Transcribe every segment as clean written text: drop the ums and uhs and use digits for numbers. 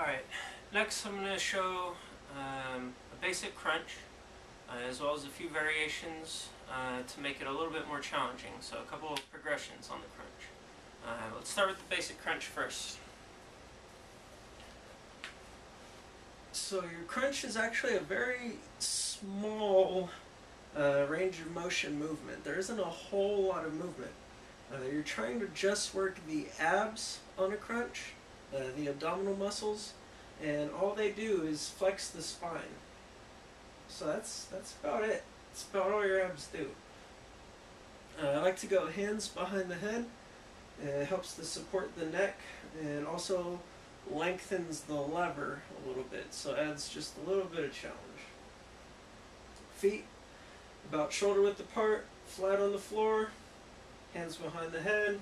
Alright, next I'm going to show a basic crunch as well as a few variations to make it a little bit more challenging, so a couple of progressions on the crunch. Let's start with the basic crunch first. So your crunch is actually a very small range of motion movement. There isn't a whole lot of movement. You're trying to just work the abs on a crunch, the abdominal muscles, and all they do is flex the spine. So that's about it. That's about all your abs do. I like to go hands behind the head. It helps to support the neck and also lengthens the lever a little bit, so it adds just a little bit of challenge. Feet about shoulder width apart, flat on the floor, hands behind the head.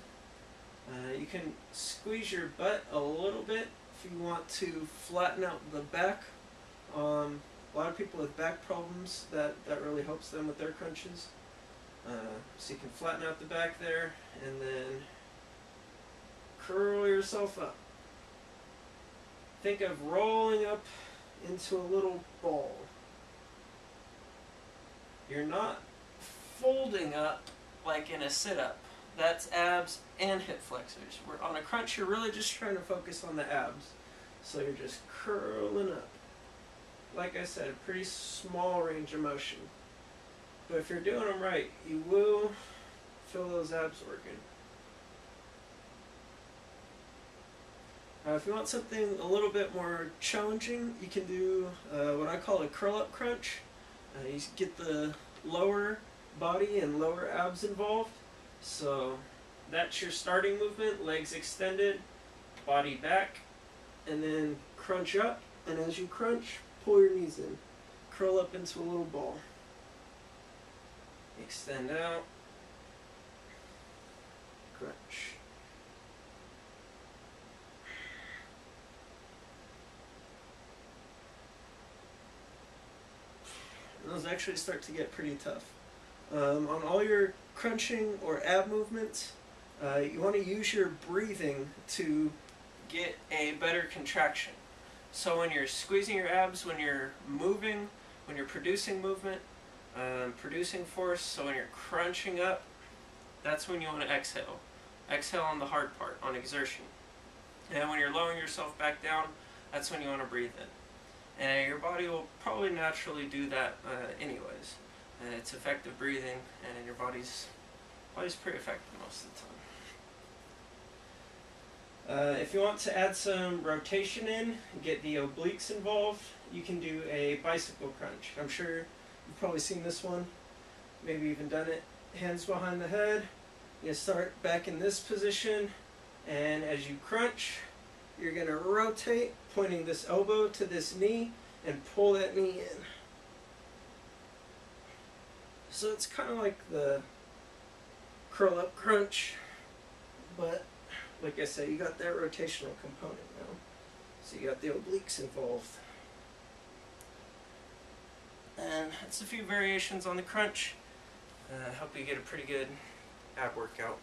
You can squeeze your butt a little bit if you want to flatten out the back. A lot of people with back problems, that really helps them with their crunches. So you can flatten out the back there and then curl yourself up. Think of rolling up into a little ball. You're not folding up like in a sit-up. That's abs and hip flexors. On a crunch, you're really just trying to focus on the abs. So you're just curling up. Like I said, a pretty small range of motion. But if you're doing them right, you will feel those abs working. If you want something a little bit more challenging, you can do what I call a curl-up crunch. You get the lower body and lower abs involved. So that's your starting movement, legs extended, body back, and then crunch up. And as you crunch, pull your knees in. Curl up into a little ball. Extend out. Crunch. And those actually start to get pretty tough. On all your crunching or ab movements, you want to use your breathing to get a better contraction. So when you're squeezing your abs, when you're moving, when you're producing movement, producing force, so when you're crunching up, that's when you want to exhale. Exhale on the hard part, on exertion. And when you're lowering yourself back down, that's when you want to breathe in. And your body will probably naturally do that anyways. And it's effective breathing, and your body's pretty effective most of the time. If you want to add some rotation in, get the obliques involved, you can do a bicycle crunch. I'm sure you've probably seen this one, maybe even done it. Hands behind the head, you start back in this position, and as you crunch, you're going to rotate, pointing this elbow to this knee, and pull that knee in. So it's kind of like the curl up crunch, but like I said, you got that rotational component now. So you got the obliques involved. And that's a few variations on the crunch. Help you get a pretty good ab workout.